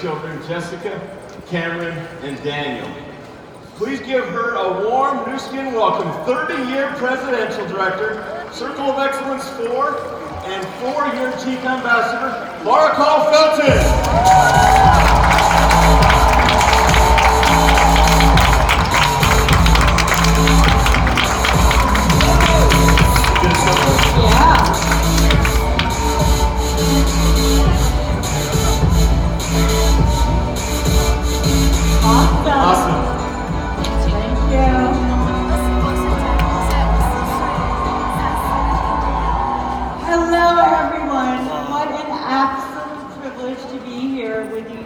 children, Jessica, Cameron, and Daniel. Please give her a warm Nu Skin welcome. 30-year Presidential Director, Circle of Excellence 4, and 4-year Chief Ambassador, Laura Kall Felton.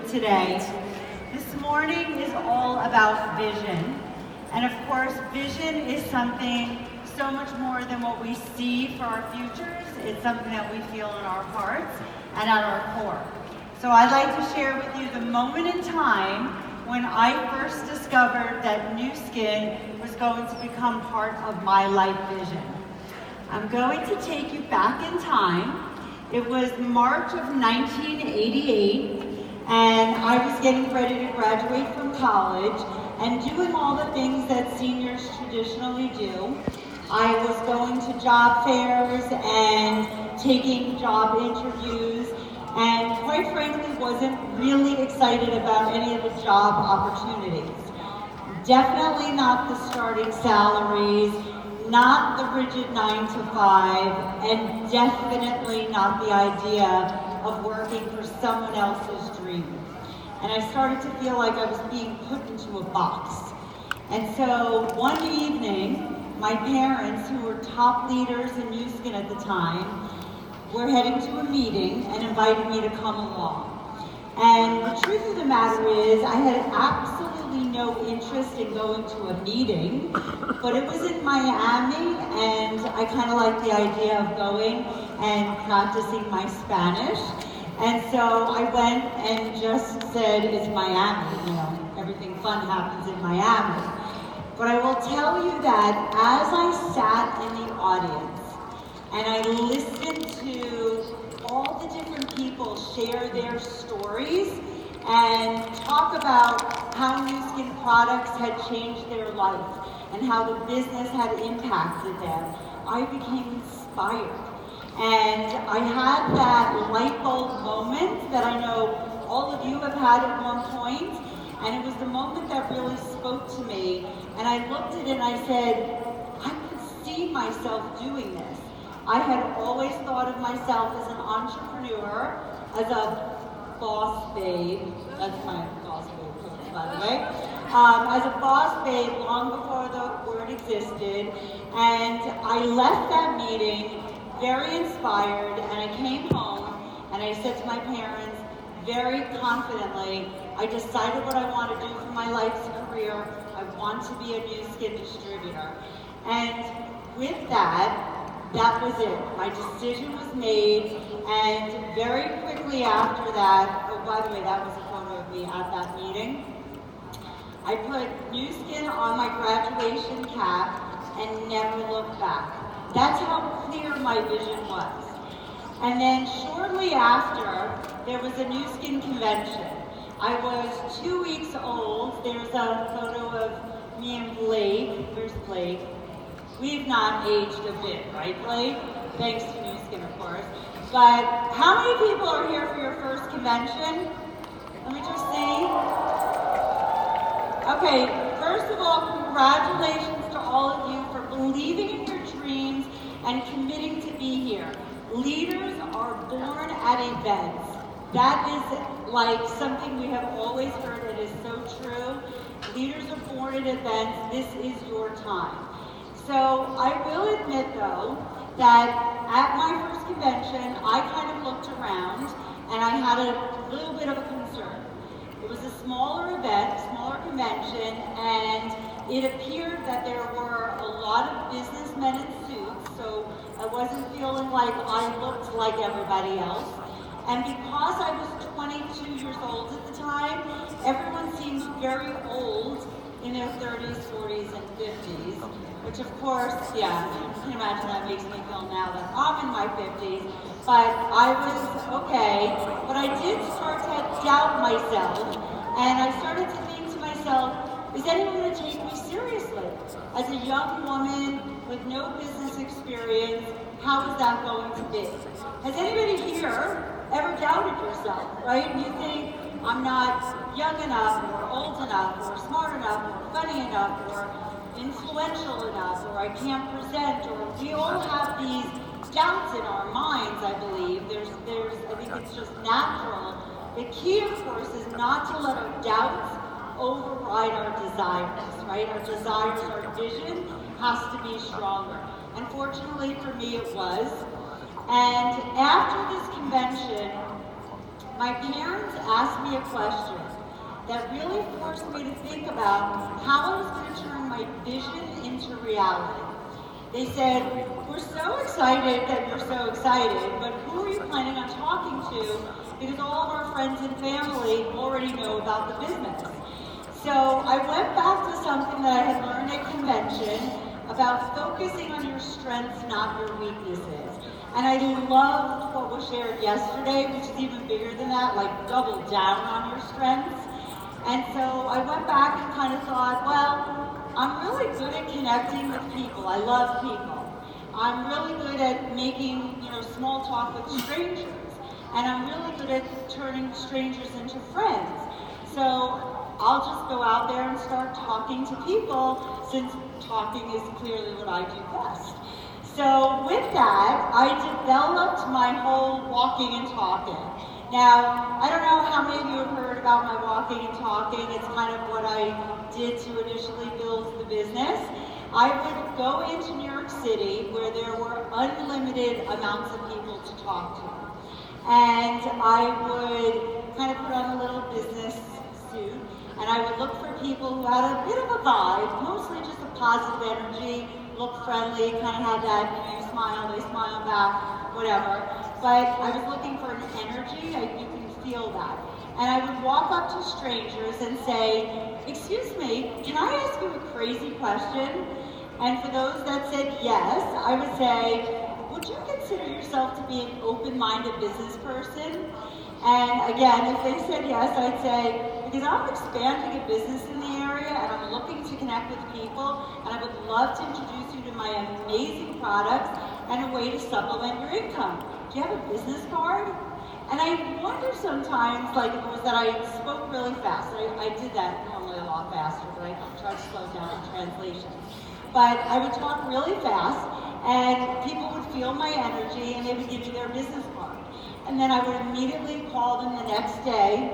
Today. This morning is all about vision. And of course, vision is something so much more than what we see for our futures. It's something that we feel in our hearts and at our core. So I'd like to share with you the moment in time when I first discovered that Nu Skin was going to become part of my life vision. I'm going to take you back in time. It was March of 1988. And I was getting ready to graduate from college and doing all the things that seniors traditionally do. I was going to job fairs and taking job interviews, and quite frankly wasn't really excited about any of the job opportunities. Definitely not the starting salaries, not the rigid 9 to 5, and definitely not the idea of working for someone else's dream. And I started to feel like I was being put into a box. And so one evening, my parents, who were top leaders in Nu Skin at the time, were heading to a meeting and invited me to come along. And the truth of the matter is, I had absolutely no interest in going to a meeting, but it was in Miami, and I kind of liked the idea of going and practicing my Spanish. And so I went and just said, it's Miami, you know, everything fun happens in Miami. But I will tell you that as I sat in the audience and I listened to all the different people share their stories and talk about how Nu Skin products had changed their life and how the business had impacted them, I became inspired. And I had that light bulb moment that I know all of you have had at one point, and it was the moment that really spoke to me. And I looked at it and I said, I could see myself doing this. I had always thought of myself as an entrepreneur, as a boss babe. That's my boss babe, by the way. As a boss babe long before the word existed. And I left that meeting very inspired, and I came home and I said to my parents very confidently, I decided what I want to do for my life's career. I want to be a Nu Skin distributor. And with that was it. My decision was made, and very quickly after that, oh, by the way, that was a photo of me at that meeting. I put Nu Skin on my graduation cap and never looked back. That's how clear my vision was. And then shortly after, there was a Nu Skin convention. I was 2 weeks old. There's a photo of me and Blake. Where's Blake? We've not aged a bit, right, Blake? Thanks to Nu Skin, of course. But how many people are here for your first convention? Let me just see. Okay, first of all, congratulations to all of you for believing in your dreams and committing to be here. Leaders are born at events. That is like something we have always heard that is so true. Leaders are born at events. This is your time. So I will admit though, that at my first convention, I kind of looked around and I had a little bit of a concern. It was a smaller event, smaller convention, and it appeared that there were a lot of businessmen in suits, so I wasn't feeling like I looked like everybody else. And because I was 22 years old at the time, everyone seemed very old in their 30s, 40s, and 50s, which of course, yeah, you can imagine that makes me feel now that I'm in my 50s, but I was okay, but I did start to doubt myself, and I started to think to myself, is anyone going to take me seriously? As a young woman with no business experience, how is that going to be? Has anybody here ever doubted yourself, right? You think, I'm not young enough, or old enough, or smart enough, or funny enough, or influential enough, or I can't present, or we all have these doubts in our minds, I believe. I think it's just natural. The key, of course, is not to let our doubts override our desires, right? Our desires, our vision has to be stronger. And fortunately for me, it was. And after this convention, my parents asked me a question that really forced me to think about how I was going to turn my vision into reality. They said, we're so excited that you're so excited, but who are you planning on talking to? Because all of our friends and family already know about the business. So I went back to something that I had learned at convention about focusing on your strengths, not your weaknesses. And I loved what was shared yesterday, which is even bigger than that, like double down on your strengths. And so I went back and kind of thought, well, I'm really good at connecting with people. I love people. I'm really good at making, small talk with strangers. And I'm really good at turning strangers into friends. So I'll just go out there and start talking to people, since talking is clearly what I do best. So with that, I developed my whole walking and talking. Now, I don't know how many of you have heard about my walking and talking. It's kind of what I did to initially build the business. I would go into New York City where there were unlimited amounts of people to talk to. And I would kind of put on a little business suit, and I would look for people who had a bit of a vibe, mostly just a positive energy, look friendly, kind of had that, you smile, they smile back, whatever. But I was looking for an energy, you can feel that. And I would walk up to strangers and say, excuse me, can I ask you a crazy question? And for those that said yes, I would say, would you consider yourself to be an open-minded business person? And again, if they said yes, I'd say, because I'm expanding a business in the area and I'm looking to connect with people, and I would love to introduce you to my amazing products and a way to supplement your income. Do you have a business card? And I wonder sometimes, like if it was that I spoke really fast. I did that normally a lot faster, but I tried to slow down in translation. But I would talk really fast, and people would feel my energy, and they would give me their business card. And then I would immediately call them the next day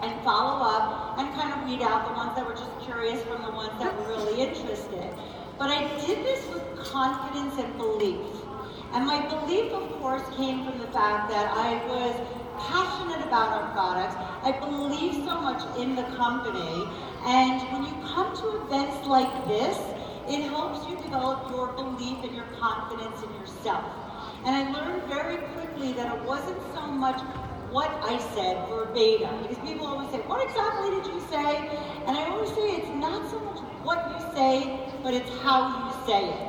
and follow up and kind of weed out the ones that were just curious from the ones that were really interested. But I did this with confidence and belief. And my belief, of course, came from the fact that I was passionate about our products. I believe so much in the company. And when you come to events like this, it helps you develop your belief and your confidence in yourself. And I learned very quickly that it wasn't so much what I said verbatim, because people always say, what exactly did you say? And I always say it's not so much what you say, but it's how you say it.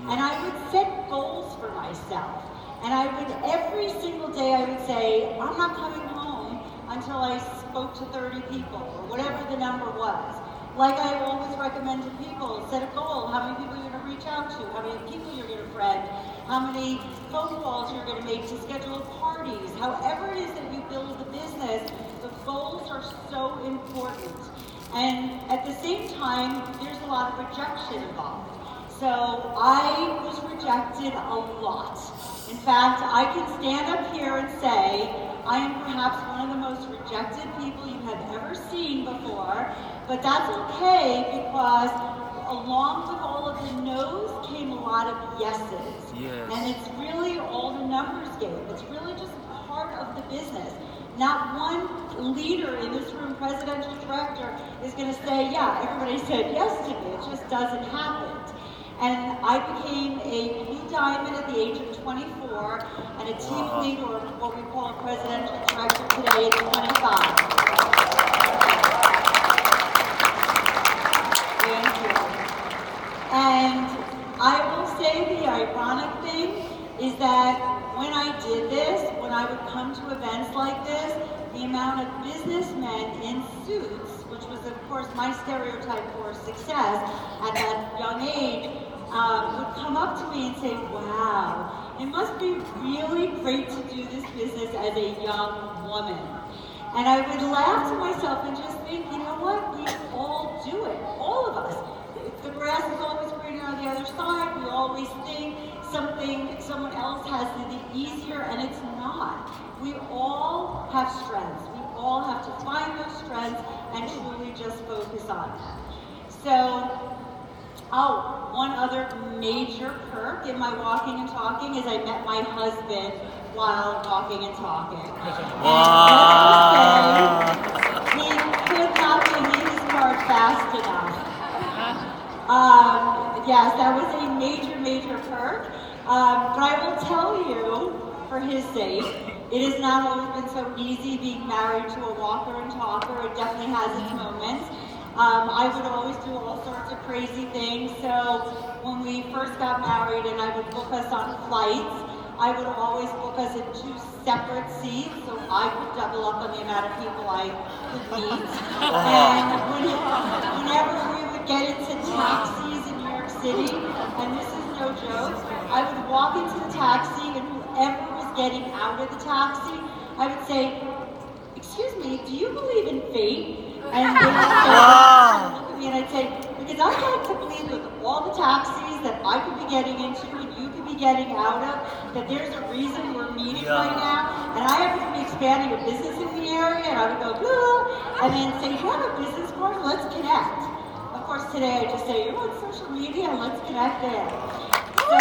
And I would set goals for myself. And I would, every single day I would say, I'm not coming home until I spoke to 30 people, or whatever the number was. Like I always recommend to people, set a goal, how many people you're going to reach out to, how many people you're going to friend, how many phone calls you're going to make to schedule parties. However it is that you build the business, the goals are so important. And at the same time, there's a lot of rejection involved. So I was rejected a lot. In fact, I can stand up here and say, I am perhaps one of the most rejected people you have ever seen before, but that's okay, because along with all of the no's came a lot of yeses. Yes. And it's really all the numbers game. It's really just part of the business. Not one leader in this room, presidential director, is going to say, yeah, everybody said yes to me. It just doesn't happen. And I became a blue diamond at the age of 24 and a team lead, or what we call a presidential director today at 25. businessmen in suits, which was of course my stereotype for success at that young age, would come up to me and say, wow, it must be really great to do this business as a young woman. And I would laugh to myself and just think, you know what, we all do it, all of us. The grass is always greener on the other side. We always think someone else has it easier, and it's not. We all have strengths. We all have to find those strengths and truly just focus on them. So, one other major perk in my walking and talking is I met my husband while walking and talking. Wow. And let's just say, he could not give me his card fast enough. Yes, that was a major, major perk. But I will tell you, for his sake, it has not always been so easy being married to a walker and talker. It definitely has its moments. I would always do all sorts of crazy things. So when we first got married and I would book us on flights, I would always book us in 2 separate seats so I could double up on the amount of people I could meet. And whenever we would get into taxis in New York City, and this is no joke, I would walk into the taxi and whoever was getting out of the taxi, I would say, excuse me, do you believe in fate? And they would say, look at me, and I'd say, because I'd like to believe with all the taxis that I could be getting into and you could be getting out of, that there's a reason we're meeting right now, and I happen to be expanding a business in the area, and I would go, blah, and then say, you have a business card? Let's connect. Of course, today I just say, you're on social media, and let's connect there. So,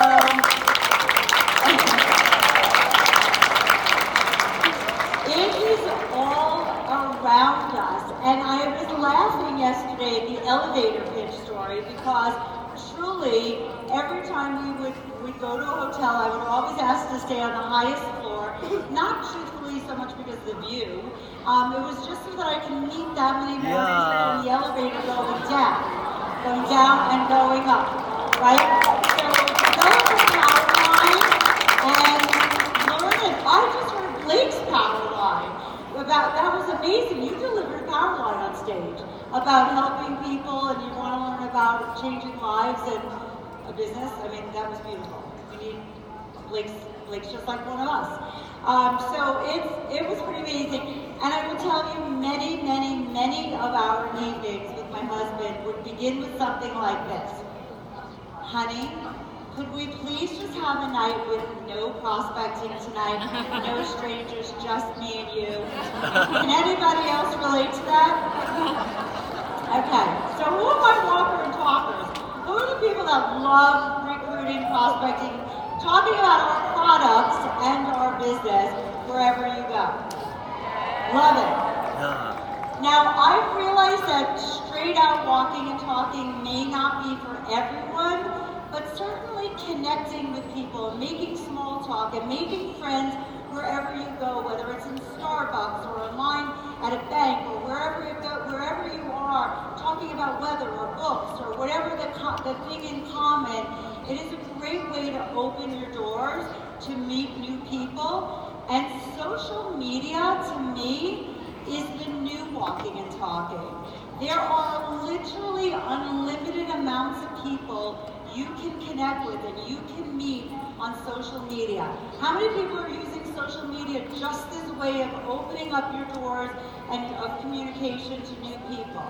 it is all around us. And I was laughing yesterday at the elevator pitch story because truly, every time we would go to a hotel, I would always ask to stay on the highest floor, not truthfully so much because of the view. It was just so that I can meet that many more people in the elevator going down and going up, right? So develop a power line and learn it. I just heard Blake's power line. That was amazing. You delivered a power line on stage about helping people and you want to learn about changing lives and a business. I mean, that was beautiful. We need Blake's just like one of us. So it was pretty amazing. And I will tell you, many, many, many of our evenings with my husband would begin with something like this. Honey, could we please just have a night with no prospecting tonight, no strangers, just me and you? Can anybody else relate to that? Okay, so who are my walker and talkers? Who are the people that love recruiting, prospecting, talking about our products and our business wherever you go? Love it. Now, I've realized that straight out walking and talking may not be for everyone, but certainly connecting with people, making small talk, and making friends wherever you go, whether it's in Starbucks or online at a bank or wherever you go, wherever you are, talking about weather or books or whatever the thing in common, it is a great way to open your doors to meet new people. And social media, to me, is the new walking and talking. There are literally unlimited amounts of people you can connect with and you can meet on social media. How many people are using social media just as a way of opening up your doors and of communication to new people?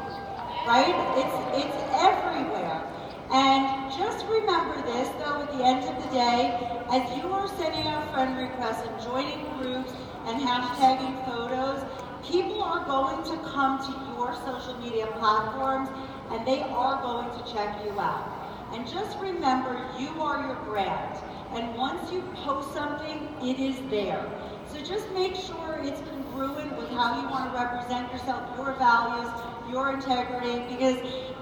Right? It's everywhere. And just remember this, though, at the end of the day, as you are sending out friend requests and joining groups and hashtagging photos, people are going to come to your social media platforms and they are going to check you out. And just remember, you are your brand. And once you post something, it is there. So just make sure it's congruent with how you want to represent yourself, your values, your integrity, because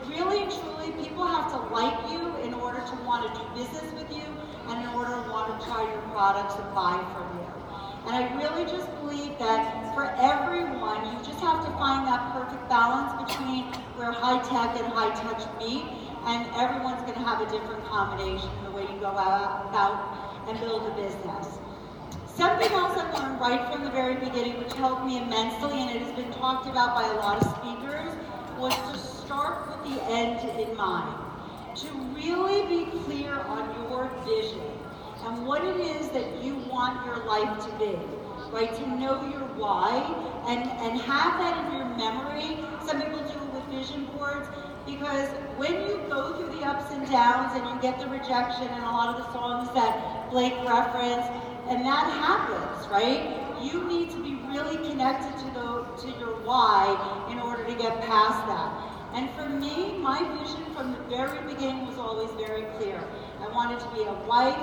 really and truly, people have to like you in order to want to do business with you and in order to want to try your products and buy from you. And I really just believe that for everyone, you just have to find that perfect balance between where high tech and high touch meet, and everyone's going to have a different combination in the way you go about and build a business. Something else I learned right from the very beginning, which helped me immensely, and it has been talked about by a lot of speakers, was to start with the end in mind. To really be clear on your vision and what it is that you want your life to be, right? To know your why and have that in your memory. Some people do it with vision boards, because when you go through the ups and downs and you get the rejection and a lot of the songs that Blake referenced, and that happens, right? You need to be really connected to your why in order to get past that. And for me, my vision from the very beginning was always very clear. I wanted to be a wife,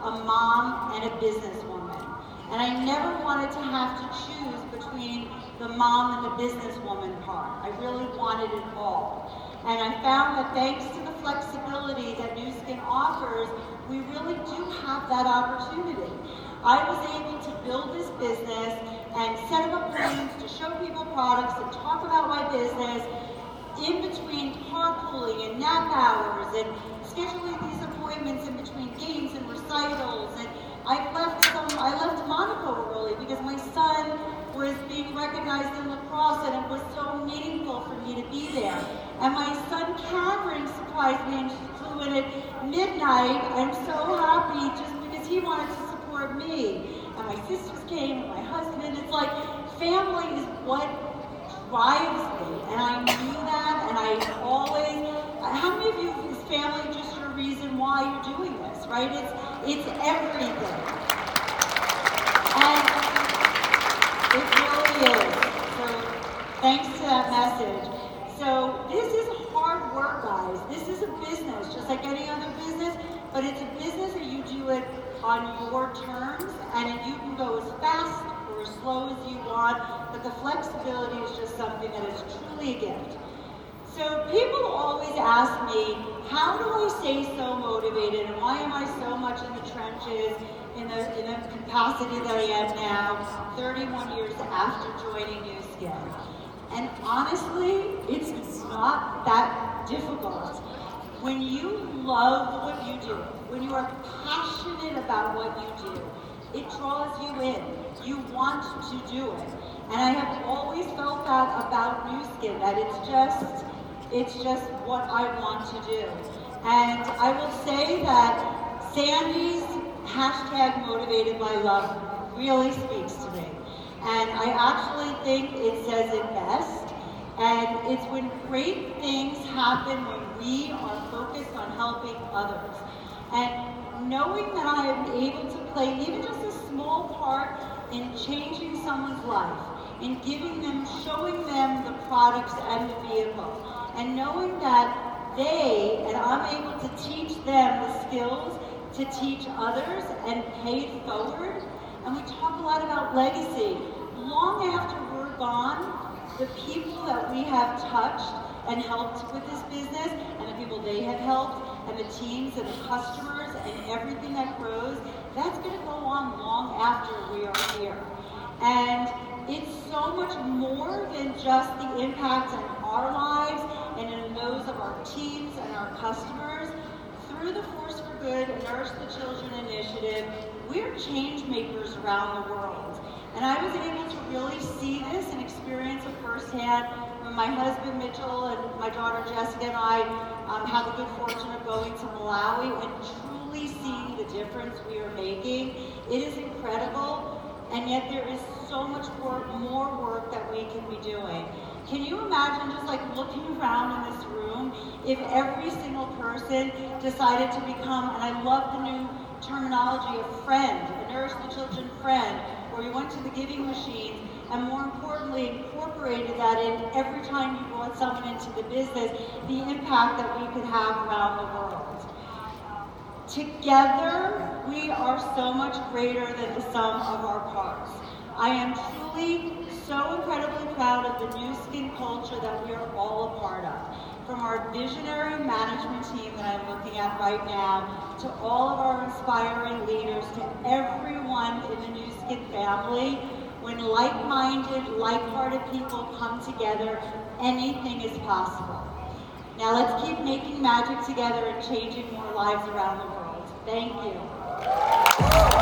a mom, and a businesswoman. And I never wanted to have to choose between the mom and the businesswoman part. I really wanted it all. And I found that thanks to the flexibility that Nu Skin offers, we really do have that opportunity. I was able to build this business and set up appointments to show people products and talk about my business in between carpooling and nap hours and scheduling these appointments in between games and recitals. And I left Monaco early because my son was being recognized in lacrosse, and it was so meaningful for me to be there. And my son Cameron surprised me and flew in at midnight. I'm so happy just because he wanted to support me. And my sisters came, and my husband. It's like family is what drives me, and I knew that, and I always. How many of you is family just your reason why you're doing this, right? It's everything, and it really is. So thanks to that message. So this is hard work, guys. This is a business, just like any other business, but it's a business that you do it on your terms, and you can go as fast or as slow as you want, but the flexibility is just something that is truly a gift. So people always ask me, how do I stay so motivated, and why am I so much in the trenches in the capacity that I am now, 31 years after joining Nu Skin? And honestly, it's not that difficult. When you love what you do, when you are passionate about what you do, it draws you in. You want to do it. And I have always felt that about Nu Skin, that it's just what I want to do. And I will say that Sandy's hashtag motivated by love really speaks to me. And I actually think it says it best. And it's when great things happen when we are focused on helping others. And knowing that I am able to play even just a small part in changing someone's life, in giving them, showing them the products and the vehicle, and knowing that they, and I'm able to teach them the skills to teach others and pay it forward. And we talk a lot about legacy. Long after we're gone, the people that we have touched and helped with this business, and the people they have helped, and the teams and the customers and everything that grows, that's going to go on long after we are here. And it's so much more than just the impact on our lives and in those of our teams and our customers. Through the Force for Good and Nourish the Children initiative, we're change makers around the world. And I was able to really see this and experience it firsthand when my husband Mitchell and my daughter Jessica and I had the good fortune of going to Malawi and truly seeing the difference we are making. It is incredible, and yet there is so much more work that we can be doing. Can you imagine just like looking around in this room, if every single person decided to become, and I love the new terminology, a friend, a Nourish the Children friend, where you went to the giving machine, and more importantly, incorporated that in every time you brought someone into the business, the impact that we could have around the world. Together, we are so much greater than the sum of our parts. I am truly so incredibly proud of the Nu Skin culture that we are all a part of. From our visionary management team that I'm looking at right now, to all of our inspiring leaders, to everyone in the Nu Skin family, when like-minded, like-hearted people come together, anything is possible. Now let's keep making magic together and changing more lives around the world. Thank you.